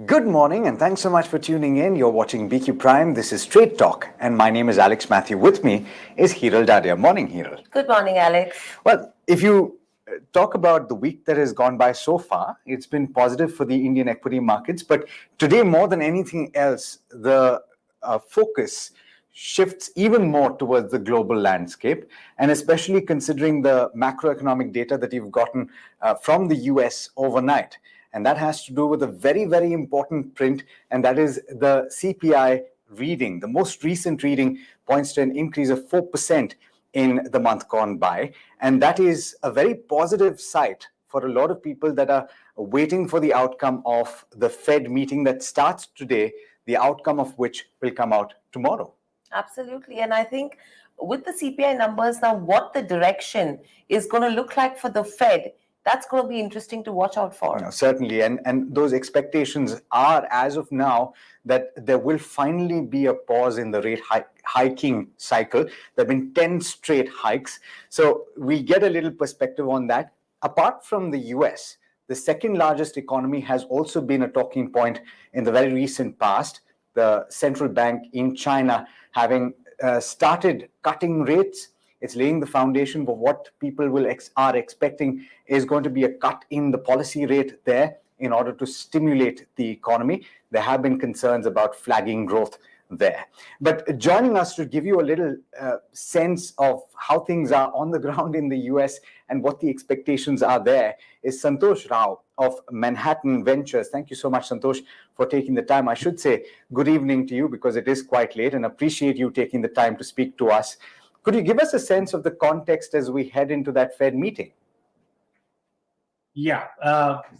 Good morning, and thanks so much for tuning in. You're watching BQ Prime. This is Trade Talk, and my name is Alex Matthew. With me is Hiral Dadia. Morning, Hiral. Good morning, Alex. Well, if you talk about the week that has gone by so far, it's been positive for the Indian equity markets. But today, more than anything else, the focus shifts even more towards the global landscape, and especially considering the macroeconomic data that you've gotten from the US overnight. And that has to do with a very, very important print, and that is the CPI reading. The most recent reading points to an increase of 4% in the month gone by. And that is a very positive sight for a lot of people that are waiting for the outcome of the Fed meeting that starts today, the outcome of which will come out tomorrow. Absolutely. And I think with the CPI numbers now, what the direction is going to look like for the Fed, that's going to be interesting to watch out for. No, certainly. And those expectations are, as of now, that there will finally be a pause in the rate hiking cycle. There have been 10 straight hikes. So we get a little perspective on that. Apart from the US, the second largest economy has also been a talking point in the very recent past. The central bank in China having started cutting rates. It's laying the foundation for what people are expecting is going to be a cut in the policy rate there in order to stimulate the economy. There have been concerns about flagging growth there. But joining us to give you a little sense of how things are on the ground in the US and what the expectations are there is Santosh Rao of Manhattan Ventures. Thank you so much, Santosh, for taking the time. I should say good evening to you because it is quite late, and appreciate you taking the time to speak to us. Could you give us a sense of the context as we head into that Fed meeting? Yeah,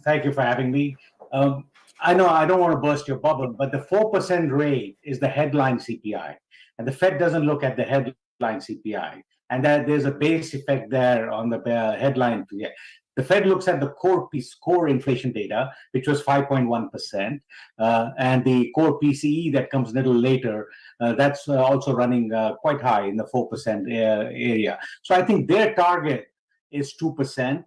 thank you for having me. I know I don't want to burst your bubble, but the 4% rate is the headline CPI, and the Fed doesn't look at the headline CPI, and that there's a base effect there on the headline. The Fed looks at the core inflation data, which was 5.1%, and the core PCE that comes a little later, that's also running quite high in the 4% area. So I think their target is 2%.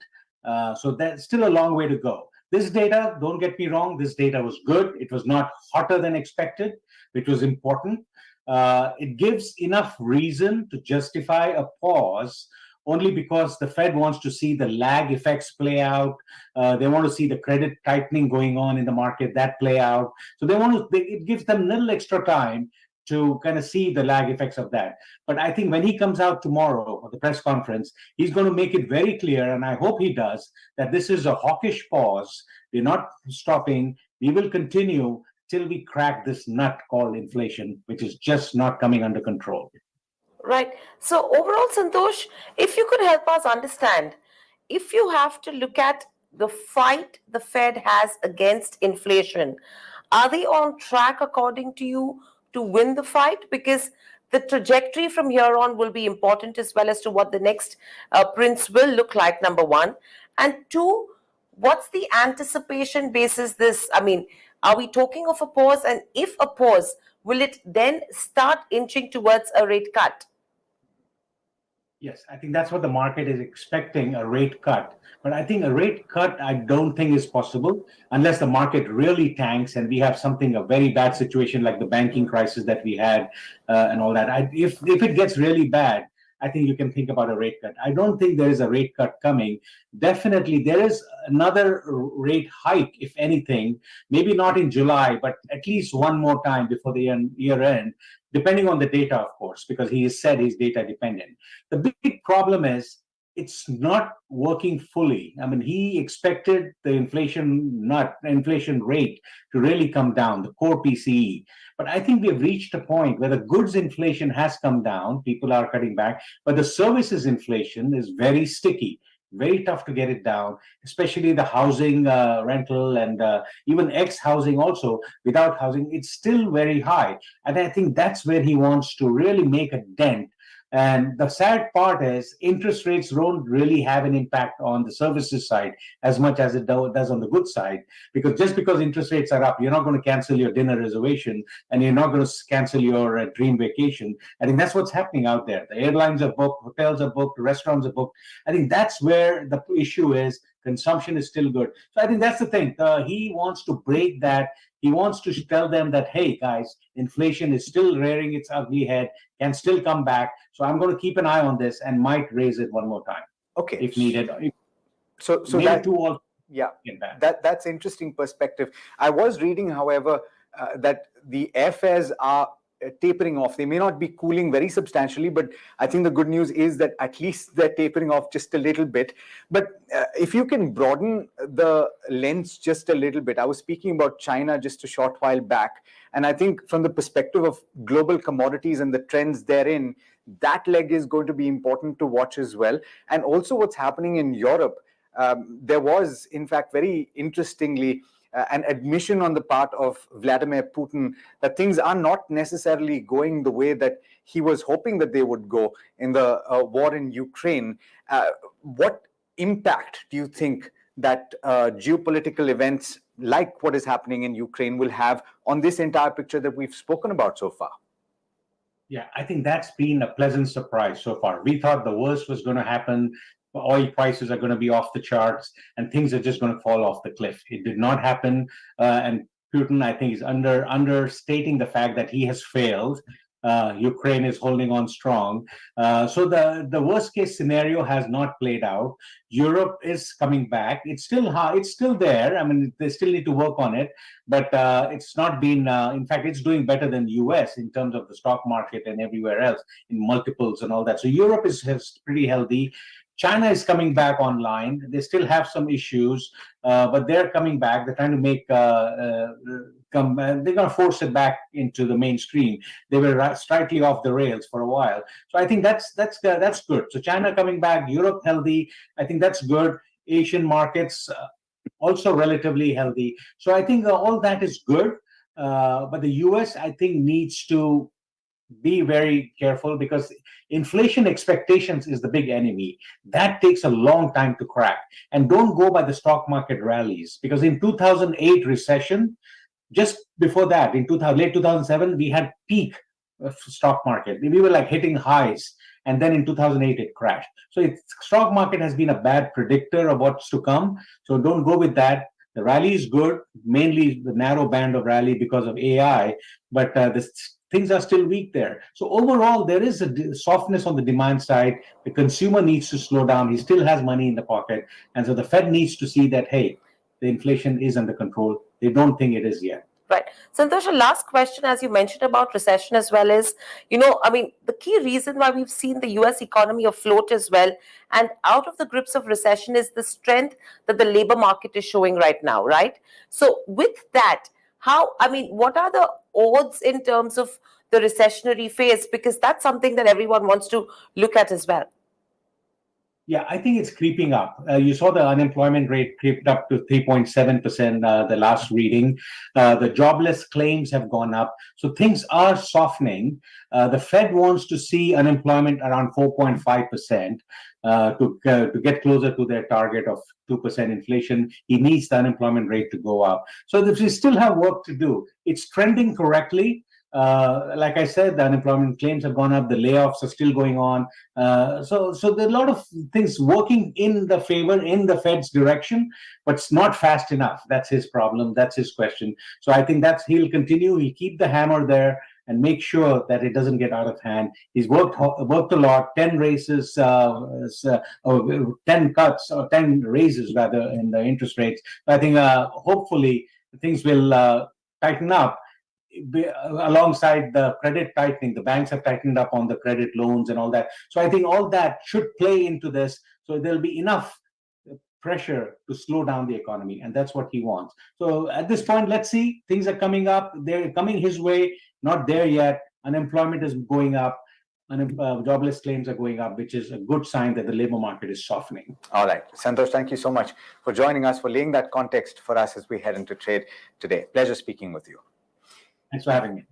So that's still a long way to go. This data, don't get me wrong, this data was good. It was not hotter than expected, which was important. It gives enough reason to justify a pause only because the Fed wants to see the lag effects play out. They want to see the credit tightening going on in the market, that play out. So it gives them a little extra time to kind of see the lag effects of that. But I think when he comes out tomorrow at the press conference, he's going to make it very clear, and I hope he does, that this is a hawkish pause. We're not stopping. We will continue till we crack this nut called inflation, which is just not coming under control. Right. So overall, Santosh, if you could help us understand, if you have to look at the fight the Fed has against inflation, are they on track according to you to win the fight? Because the trajectory from here on will be important as well as to what the next prints will look like, number one. And two, what's the anticipation basis this? I mean, are we talking of a pause? And if a pause, will it then start inching towards a rate cut? Yes, I think that's what the market is expecting, a rate cut. But I think a rate cut, I don't think is possible unless the market really tanks and we have a very bad situation like the banking crisis that we had and all that. If it gets really bad, I think you can think about a rate cut. I don't think there is a rate cut coming. Definitely, there is another rate hike, if anything, maybe not in July, but at least one more time before the year end, depending on the data, of course, because he has said he's data dependent. The big problem is it's not working fully. I mean, he expected the inflation rate to really come down, the core PCE. But I think we have reached a point where the goods inflation has come down, people are cutting back, but the services inflation is very sticky, very tough to get it down, especially the housing, rental, and even ex-housing also, without housing, it's still very high. And I think that's where he wants to really make a dent. And the sad part is interest rates don't really have an impact on the services side as much as it does on the good side. Because just because interest rates are up, you're not going to cancel your dinner reservation and you're not going to cancel your dream vacation. I think that's what's happening out there. The airlines are booked, hotels are booked, restaurants are booked. I think that's where the issue is. Consumption is still good. So I think that's the thing. He wants to break that He wants to tell them that, hey, guys, inflation is still rearing its ugly head, can still come back. So I'm going to keep an eye on this and might raise it one more time Okay. if needed. So Maybe that, two also yeah, get back. that's interesting perspective. I was reading, however, that the airfares are tapering off. They may not be cooling very substantially, but I think the good news is that at least they're tapering off just a little bit. But if you can broaden the lens just a little bit, I was speaking about China just a short while back, and I think from the perspective of global commodities and the trends therein, that leg is going to be important to watch as well. And also what's happening in Europe. There was, in fact, very interestingly, an admission on the part of Vladimir Putin that things are not necessarily going the way that he was hoping that they would go in the war in Ukraine. What impact do you think that geopolitical events like what is happening in Ukraine will have on this entire picture that we've spoken about so far? Yeah, I think that's been a pleasant surprise so far. We thought the worst was going to happen. Oil prices are going to be off the charts and things are just going to fall off the cliff. It did not happen. And Putin, I think, is understating the fact that he has failed. Ukraine is holding on strong. So the worst case scenario has not played out. Europe is coming back. It's still hard. It's still there. I mean, they still need to work on it, but it's not been. In fact, it's doing better than US in terms of the stock market and everywhere else in multiples and all that. So Europe is pretty healthy. China is coming back online. They still have some issues, but they're coming back. They're trying to make they're going to force it back into the mainstream. They were slightly off the rails for a while. So I think that's good. So China coming back, Europe healthy. I think that's good. Asian markets also relatively healthy. So I think all that is good. But the US, I think, needs to be very careful because inflation expectations is the big enemy. That takes a long time to crack. And don't go by the stock market rallies, because in 2008 recession, just before that, in late 2007, we had peak stock market. We were like hitting highs. And then in 2008, it crashed. So stock market has been a bad predictor of what's to come. So don't go with that. The rally is good, mainly the narrow band of rally because of AI, but things are still weak there. So overall, there is a softness on the demand side. The consumer needs to slow down. He still has money in the pocket. And so the Fed needs to see that, hey, the inflation is under control. They don't think it is yet. Right. Santosh, a last question, as you mentioned about recession as well, is, I mean, the key reason why we've seen the US economy afloat as well and out of the grips of recession is the strength that the labor market is showing right now, right? So with that, what are the odds in terms of the recessionary phase? Because that's something that everyone wants to look at as well. Yeah, I think it's creeping up. You saw the unemployment rate creeped up to 3.7%, the last reading. The jobless claims have gone up. So things are softening. The Fed wants to see unemployment around 4.5% to get closer to their target of 2% inflation. He needs the unemployment rate to go up. So we still have work to do. It's trending correctly. Like I said, the unemployment claims have gone up. The layoffs are still going on. So there are a lot of things working in the favor in the Fed's direction, but it's not fast enough. That's his problem. That's his question. So I think he'll continue. He'll keep the hammer there and make sure that it doesn't get out of hand. He's worked a lot, 10 raises, 10 cuts or 10 raises rather in the interest rates. I think hopefully things will tighten up. Alongside the credit tightening, the banks have tightened up on the credit loans and all that. So I think all that should play into this. So there'll be enough pressure to slow down the economy, and that's what he wants. So at this point, let's see. Things are coming up. They're coming his way. Not there yet. Unemployment is going up. Jobless claims are going up, which is a good sign that the labor market is softening. All right. Santosh, thank you so much for joining us, for laying that context for us as we head into trade today. Pleasure speaking with you. Thanks for having me.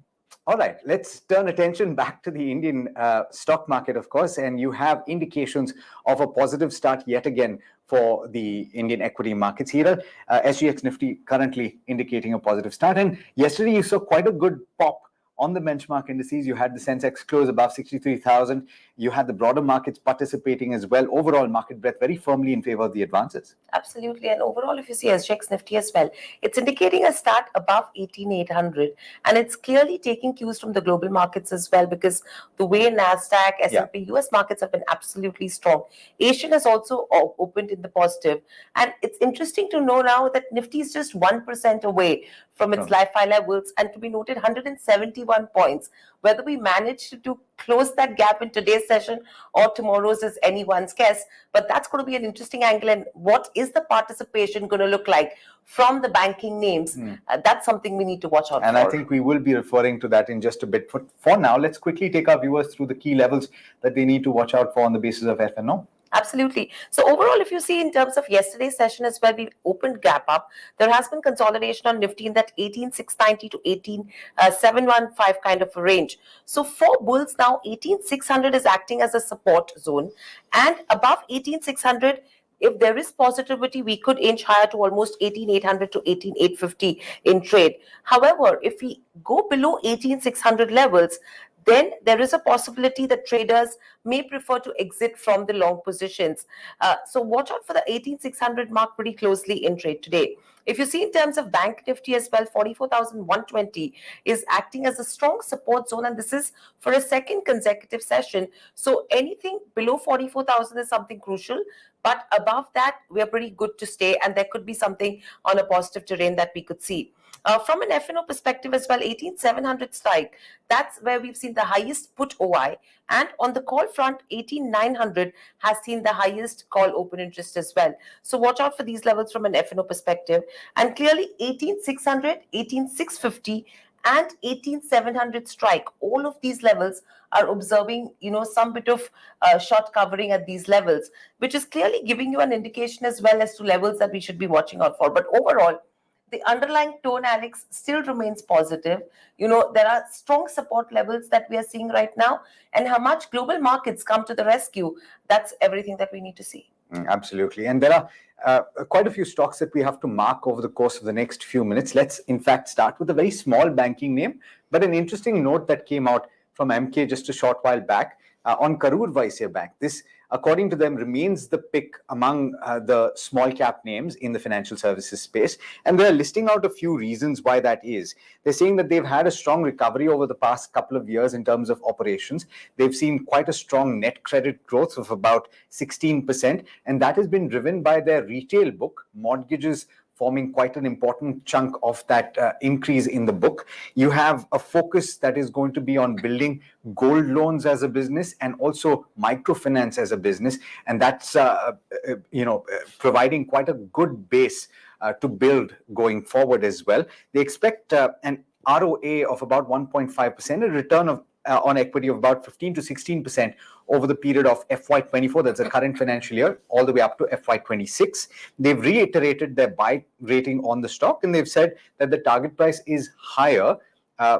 All right, let's turn attention back to the Indian stock market, of course, and you have indications of a positive start yet again for the Indian equity markets here. SGX Nifty currently indicating a positive start, and yesterday you saw quite a good pop on the benchmark indices. You had the Sensex close above 63,000. You had the broader markets participating as well. Overall market breadth very firmly in favor of the advances. Absolutely. And overall, if you see SGX Nifty as well, it's indicating a start above 18,800. And it's clearly taking cues from the global markets as well, because the way NASDAQ, S&P, US markets have been absolutely strong. Asian has also opened in the positive. And it's interesting to know now that Nifty is just 1% away from its life high levels, and to be noted 171 points. Whether we manage to close that gap in today's session or tomorrow's is anyone's guess, but that's going to be an interesting angle. And what is the participation going to look like from the banking names? That's something we need to watch out for. And I think we will be referring to that in just a bit. For now, let's quickly take our viewers through the key levels that they need to watch out for on the basis of FNO. Absolutely. So overall, if you see in terms of yesterday's session as well, we opened gap up. There has been consolidation on Nifty in that 18,690 to 18,715 kind of a range. So for bulls now, 18,600 is acting as a support zone, and above 18,600, if there is positivity, we could inch higher to almost 18,800 to 18,850 in trade. However, if we go below 18,600 levels, then there is a possibility that traders may prefer to exit from the long positions. So watch out for the 18,600 mark pretty closely in trade today. If you see in terms of Bank Nifty as well, 44,120 is acting as a strong support zone, and this is for a second consecutive session. So anything below 44,000 is something crucial, but above that, we are pretty good to stay, and there could be something on a positive terrain that we could see. From an FNO perspective as well, 18,700 strike, that's where we've seen the highest put OI. And on the call front, 18,900 has seen the highest call open interest as well. So watch out for these levels from an FNO perspective. And clearly 18,600, 18,650 and 18,700 strike. All of these levels are observing, some bit of short covering at these levels, which is clearly giving you an indication as well as to levels that we should be watching out for. But overall, the underlying tone, Alex, still remains positive. There are strong support levels that we are seeing right now, and how much global markets come to the rescue, that's everything that we need to see. Absolutely. And there are quite a few stocks that we have to mark over the course of the next few minutes. Let's, in fact, start with a very small banking name, but an interesting note that came out from MK just a short while back on Karur Vysya Bank. This, according to them, remains the pick among the small cap names in the financial services space. And they're listing out a few reasons why that is. They're saying that they've had a strong recovery over the past couple of years in terms of operations. They've seen quite a strong net credit growth of about 16%. And that has been driven by their retail book, mortgages forming quite an important chunk of that increase in the book. You have a focus that is going to be on building gold loans as a business and also microfinance as a business. And that's, providing quite a good base to build going forward as well. They expect an ROA of about 1.5%, a return of on equity of about 15 to 16% over the period of FY24, that's the current financial year, all the way up to FY26. They've reiterated their buy rating on the stock, and they've said that the target price is higher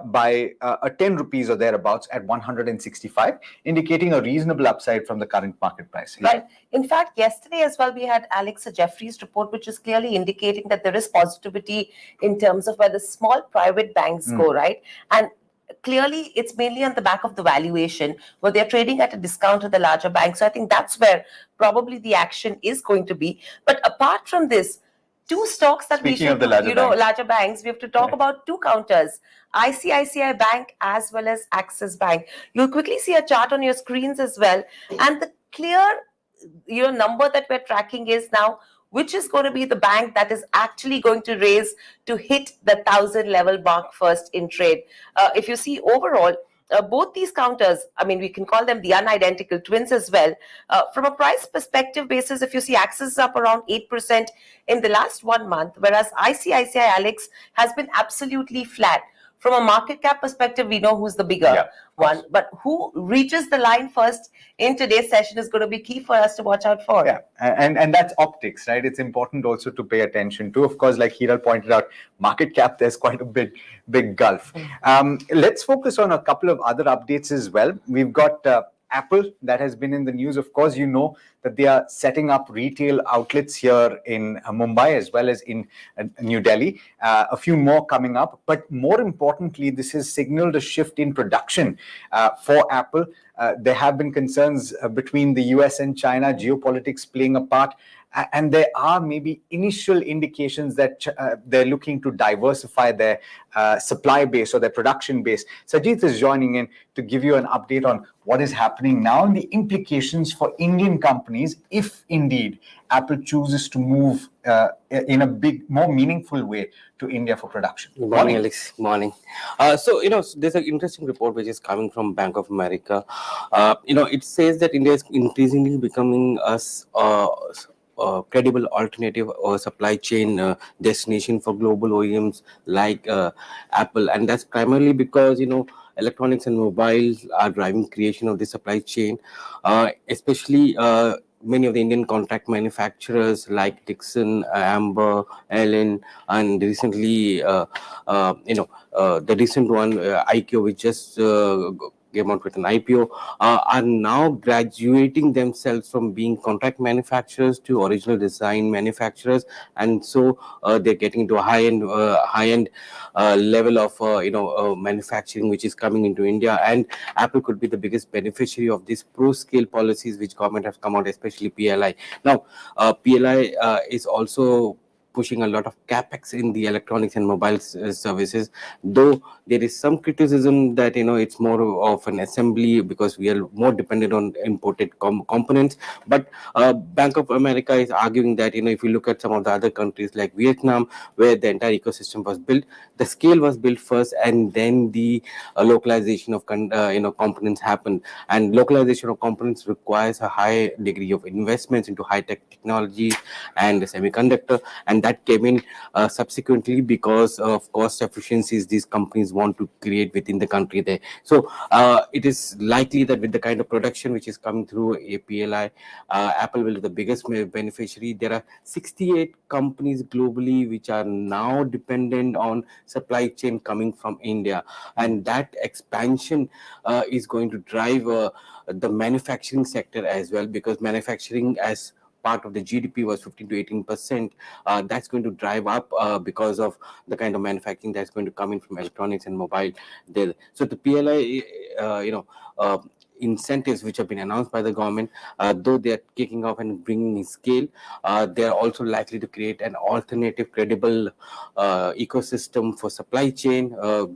by 10 rupees or thereabouts at 165, indicating a reasonable upside from the current market price. Right. In fact, yesterday as well, we had Alex Jeffrey's report, which is clearly indicating that there is positivity in terms of where the small private banks go, right? And clearly, it's mainly on the back of the valuation, where they're trading at a discount to the larger banks. So I think that's where probably the action is going to be. But apart from this, two stocks that Speaking of the larger banks, we have to talk about two counters, ICICI Bank as well as Axis Bank. You'll quickly see a chart on your screens as well. And the clear number that we're tracking is now, which is going to be the bank that is actually going to raise to hit the 1,000 level mark first in trade. If you see overall, both these counters, we can call them the unidentical twins as well. From a price perspective basis, if you see Axis is up around 8% in the last 1 month, whereas ICICI Alex has been absolutely flat. From a market cap perspective, we know who's the bigger one, but who reaches the line first in today's session is going to be key for us to watch out for. Yeah, and that's optics, right? It's important also to pay attention to. Of course, like Hiral pointed out, market cap, there's quite a big gulf. Let's focus on a couple of other updates as well. We've got Apple, that has been in the news. Of course, you know that they are setting up retail outlets here in Mumbai as well as in New Delhi. A few more coming up. But more importantly, this has signaled a shift in production for Apple. There have been concerns between the US and China, geopolitics playing a part. And there are maybe initial indications that they're looking to diversify their supply base or their production base. Sajid is joining in to give you an update on what is happening now and the implications for Indian companies if indeed Apple chooses to move in a big, more meaningful way to India for production. Good morning, Alex. Morning. So, there's an interesting report which is coming from Bank of America. It says that India is increasingly becoming credible alternative or supply chain destination for global OEMs like Apple, and that's primarily because electronics and mobiles are driving creation of the supply chain, especially many of the Indian contract manufacturers like Dixon, Amber, Allen, and recently the recent one IQ, which just came out with an IPO, are now graduating themselves from being contract manufacturers to original design manufacturers, and so they're getting into a high-end level of manufacturing which is coming into India. And Apple could be the biggest beneficiary of these pro-scale policies which government has come out, especially PLI. Now, PLI is also pushing a lot of capex in the electronics and mobile services, though there is some criticism that it's more of an assembly because we are more dependent on imported components. But Bank of America is arguing that if you look at some of the other countries like Vietnam, where the entire ecosystem was built, the scale was built first and then the localization of components happened. And localization of components requires a high degree of investments into high-tech technologies and semiconductor, and that came in subsequently because of cost efficiencies these companies want to create within the country there. So it is likely that with the kind of production which is coming through APLI, Apple will be the biggest beneficiary. There are 68 companies globally which are now dependent on supply chain coming from India, and that expansion is going to drive the manufacturing sector as well, because manufacturing as part of the GDP was 15 to 18%. That's going to drive up because of the kind of manufacturing that's going to come in from electronics and mobile there. So the PLI, incentives which have been announced by the government, though they are kicking off and bringing in scale, they are also likely to create an alternative, credible ecosystem for supply chain,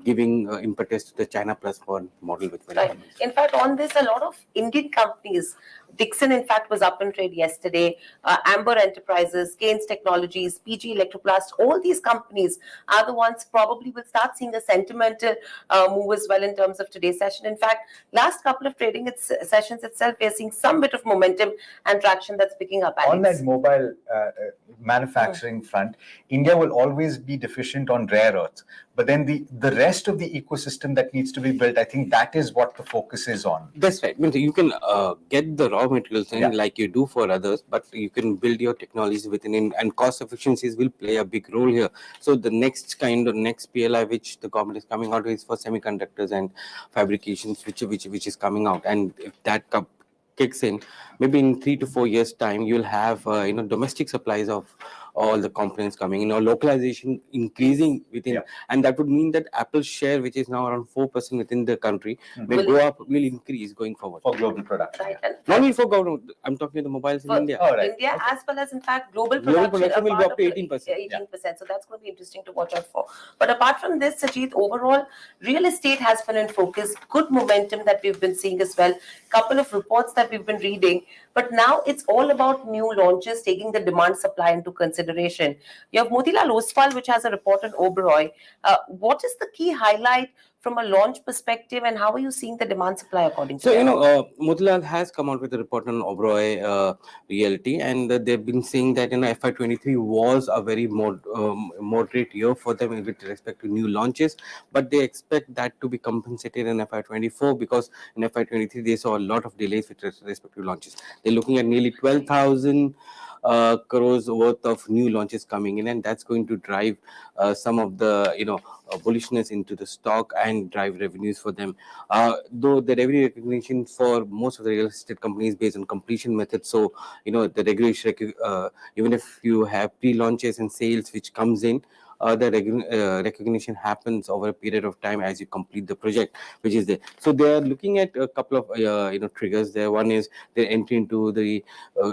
giving impetus to the China Plus One model. With right. In fact, on this, a lot of Indian companies, Dixon, in fact, was up in trade yesterday. Amber Enterprises, Keynes Technologies, PG Electroplast, all these companies are the ones probably will start seeing a sentimental move as well in terms of today's session. In fact, last couple of trading sessions itself, we are seeing some bit of momentum and traction that's picking up. Alex. On that mobile manufacturing front, India will always be deficient on rare earths. But then the rest of the ecosystem that needs to be built, I think that is what the focus is on. That's right. I mean, you can get the raw materials in like you do for others, but you can build your technologies within it, and cost efficiencies will play a big role here. So the next PLI which the government is coming out with is for semiconductors and fabrications, which is coming out. And if that kicks in, maybe in 3 to 4 years time, you'll have domestic supplies of all the components coming in, or localization increasing within, and that would mean that Apple's share, which is now around 4% within the country, will go up, will increase going forward for global production. Right. Not only for government, I'm talking about the mobiles in India. India, as well as in fact global production will go up to 18%. 18%. So that's going to be interesting to watch out for. But apart from this, Sajid, overall, real estate has been in focus. Good momentum that we've been seeing as well. Couple of reports that we've been reading. But now it's all about new launches, taking the demand supply into consideration. You have Motilal Oswal, which has a report on Oberoi. What is the key highlight from a launch perspective, and how are you seeing the demand supply according to you? So, Motilal has come out with a report on Oberoi Realty, and they've been saying that FY23 was a very moderate year for them with respect to new launches, but they expect that to be compensated in FY24, because in FY23 they saw a lot of delays with respect to launches. They're looking at nearly 12,000 crores worth of new launches coming in, and that's going to drive some of the bullishness into the stock and drive revenues for them. Though the revenue recognition for most of the real estate companies based on completion method, so the regulation, even if you have pre-launches and sales which comes in, the recognition happens over a period of time as you complete the project, which is there. So they are looking at a couple of triggers there. One is they're entering into the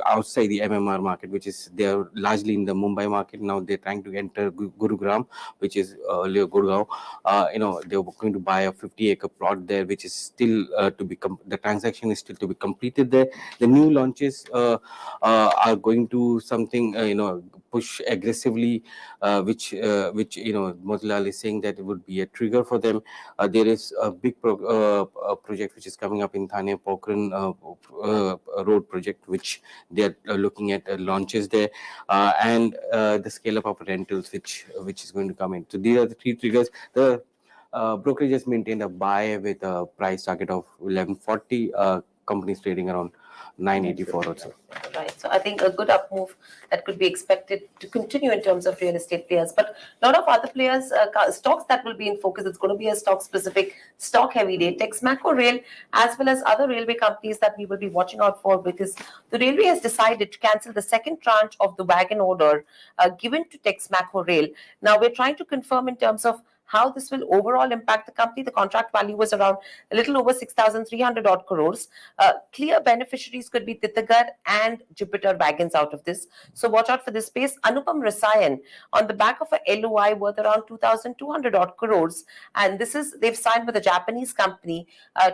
outside the MMR market, which is they are largely in the Mumbai market. Now they're trying to enter Gurugram, which is earlier Gurgaon. They're going to buy a 50-acre plot there, which is still to become, the transaction is still to be completed there. The new launches are going to something push aggressively, which Motilal is saying that it would be a trigger for them. There is a big project which is coming up in Thane Pokhran road project, which they are looking at launches there, and the scale up of rentals, which is going to come in. So these are the three triggers. The brokerage has maintained a buy with a price target of 1140. Companies trading around 984 or so. Right. So I think a good up move that could be expected to continue in terms of real estate players. But a lot of other players, stocks that will be in focus, it's going to be a stock-specific, stock-heavy day. Texmaco Rail, as well as other railway companies that we will be watching out for, because the railway has decided to cancel the second tranche of the wagon order given to Texmaco Rail. Now, we're trying to confirm in terms of how this will overall impact the company. The contract value was around a little over 6,300 odd crores. Clear beneficiaries could be Titagarh and Jupiter Wagons out of this. So watch out for this space. Anupam Rasayan on the back of a LOI worth around 2,200 odd crores. And they've signed with a Japanese company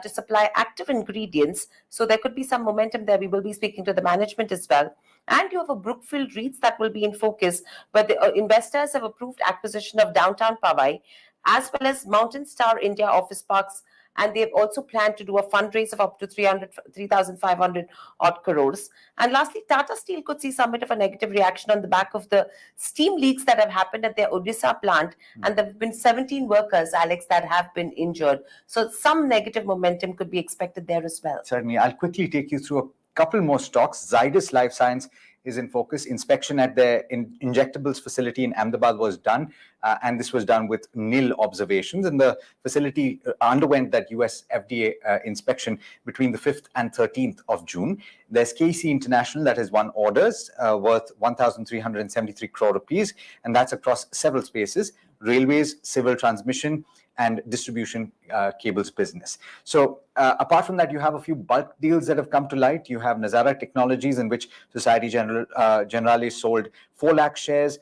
to supply active ingredients. So there could be some momentum there. We will be speaking to the management as well. And you have a Brookfield REITs that will be in focus, where the investors have approved acquisition of Downtown Powai, as well as Mountain Star India Office Parks, and they've also planned to do a fundraise of up to 3,500 odd crores. And lastly, Tata Steel could see some bit of a negative reaction on the back of the steam leaks that have happened at their Odisha plant, and there have been 17 workers, Alex, that have been injured. So some negative momentum could be expected there as well. Certainly. I'll quickly take you through a couple more stocks. Zydus Life Science is in focus. Inspection at their injectables facility in Ahmedabad was done, and this was done with nil observations. And the facility underwent that US FDA inspection between the 5th and 13th of June. There's KC International that has won orders worth 1,373 crore rupees, and that's across several spaces: railways, civil transmission, and distribution cables business. So apart from that, you have a few bulk deals that have come to light. You have Nazara Technologies, in which Society Generale sold 4 lakh shares.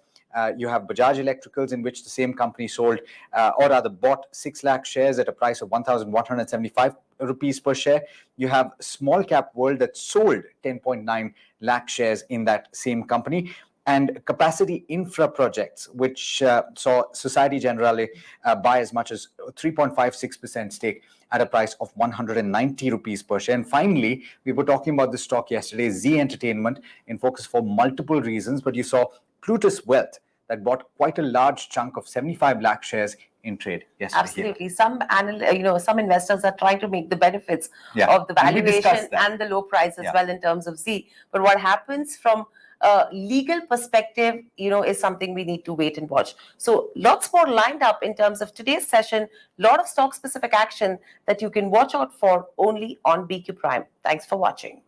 You have Bajaj Electricals, in which the same company sold, or rather bought 6 lakh shares at a price of 1,175 rupees per share. You have Small Cap World that sold 10.9 lakh shares in that same company. And Capacity Infra Projects, which saw Society Generale buy as much as 3.56% stake at a price of 190 rupees per share. And finally, we were talking about this stock yesterday, Z Entertainment, in focus for multiple reasons, but you saw Plutus Wealth that bought quite a large chunk of 75 lakh shares in trade yesterday. Absolutely. Some investors are trying to make the benefits of the And we valuation discussed that. and the low price as well in terms of Z. But what happens from a legal perspective, is something we need to wait and watch. So lots more lined up in terms of today's session. A lot of stock specific action that you can watch out for only on BQ Prime. Thanks for watching.